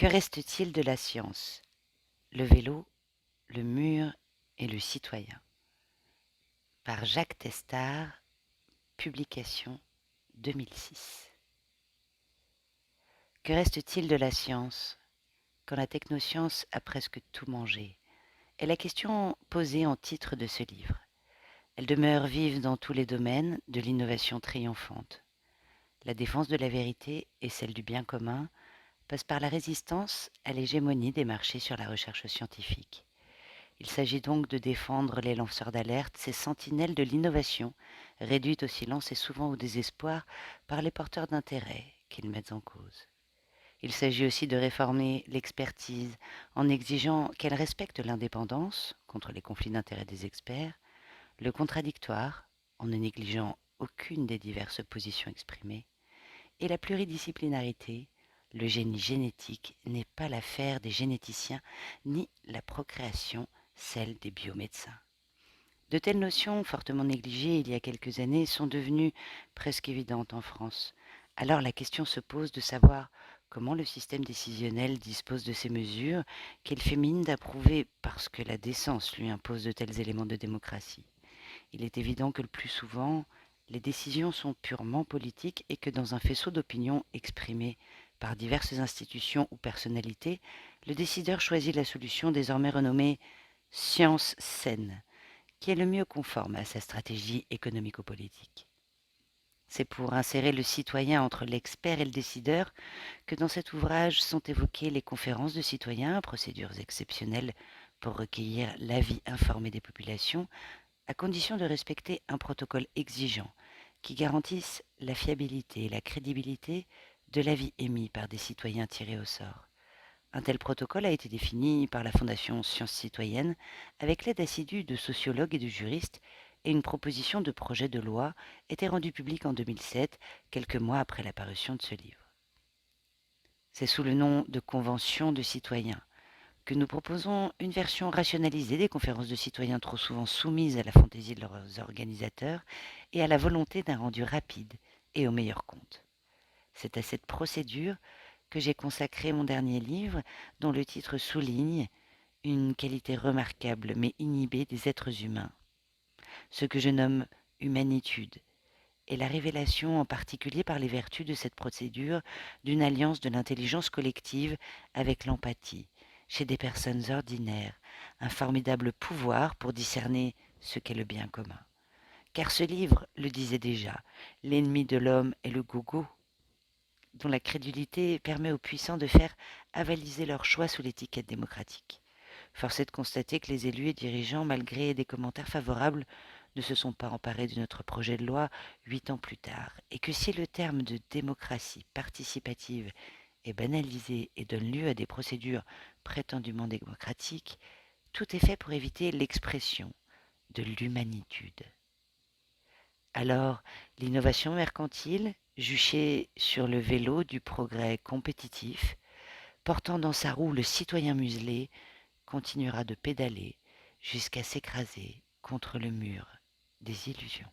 Que reste-t-il de la science? Le vélo, le mur et le citoyen. Par Jacques Testard, publication 2006. Que reste-t-il de la science quand la technoscience a presque tout mangé? Est la question posée en titre de ce livre. Elle demeure vive dans tous les domaines de l'innovation triomphante. La défense de la vérité et celle du bien commun passe par la résistance à l'hégémonie des marchés sur la recherche scientifique. Il s'agit donc de défendre les lanceurs d'alerte, ces sentinelles de l'innovation, réduites au silence et souvent au désespoir par les porteurs d'intérêt qu'ils mettent en cause. Il s'agit aussi de réformer l'expertise en exigeant qu'elle respecte l'indépendance contre les conflits d'intérêts des experts, le contradictoire en ne négligeant aucune des diverses positions exprimées, et la pluridisciplinarité. Le génie génétique n'est pas l'affaire des généticiens ni la procréation celle des biomédecins. De telles notions, fortement négligées il y a quelques années, sont devenues presque évidentes en France. Alors la question se pose de savoir comment le système décisionnel dispose de ces mesures qu'il fait mine d'approuver parce que la décence lui impose de tels éléments de démocratie. Il est évident que le plus souvent, les décisions sont purement politiques et que dans un faisceau d'opinions exprimées par diverses institutions ou personnalités, le décideur choisit la solution désormais renommée science saine, qui est le mieux conforme à sa stratégie économico-politique. C'est pour insérer le citoyen entre l'expert et le décideur que dans cet ouvrage sont évoquées les conférences de citoyens, procédures exceptionnelles pour recueillir l'avis informé des populations, à condition de respecter un protocole exigeant qui garantisse la fiabilité et la crédibilité de l'avis émis par des citoyens tirés au sort. Un tel protocole a été défini par la Fondation Sciences Citoyennes avec l'aide assidue de sociologues et de juristes, et une proposition de projet de loi était rendue publique en 2007, quelques mois après la parution de ce livre. C'est sous le nom de Convention de citoyens que nous proposons une version rationalisée des conférences de citoyens trop souvent soumises à la fantaisie de leurs organisateurs et à la volonté d'un rendu rapide et au meilleur compte. C'est à cette procédure que j'ai consacré mon dernier livre, dont le titre souligne une qualité remarquable mais inhibée des êtres humains, ce que je nomme humanitude, et la révélation en particulier par les vertus de cette procédure d'une alliance de l'intelligence collective avec l'empathie, chez des personnes ordinaires, un formidable pouvoir pour discerner ce qu'est le bien commun. Car ce livre le disait déjà, l'ennemi de l'homme est le gogo, dont la crédulité permet aux puissants de faire avaliser leurs choix sous l'étiquette démocratique. Force est de constater que les élus et dirigeants, malgré des commentaires favorables, ne se sont pas emparés de notre projet de loi 8 ans plus tard, et que si le terme de démocratie participative est banalisé et donne lieu à des procédures prétendument démocratiques, tout est fait pour éviter l'expression de l'humanitude. Alors, l'innovation mercantile, juchée sur le vélo du progrès compétitif, portant dans sa roue le citoyen muselé, continuera de pédaler jusqu'à s'écraser contre le mur des illusions.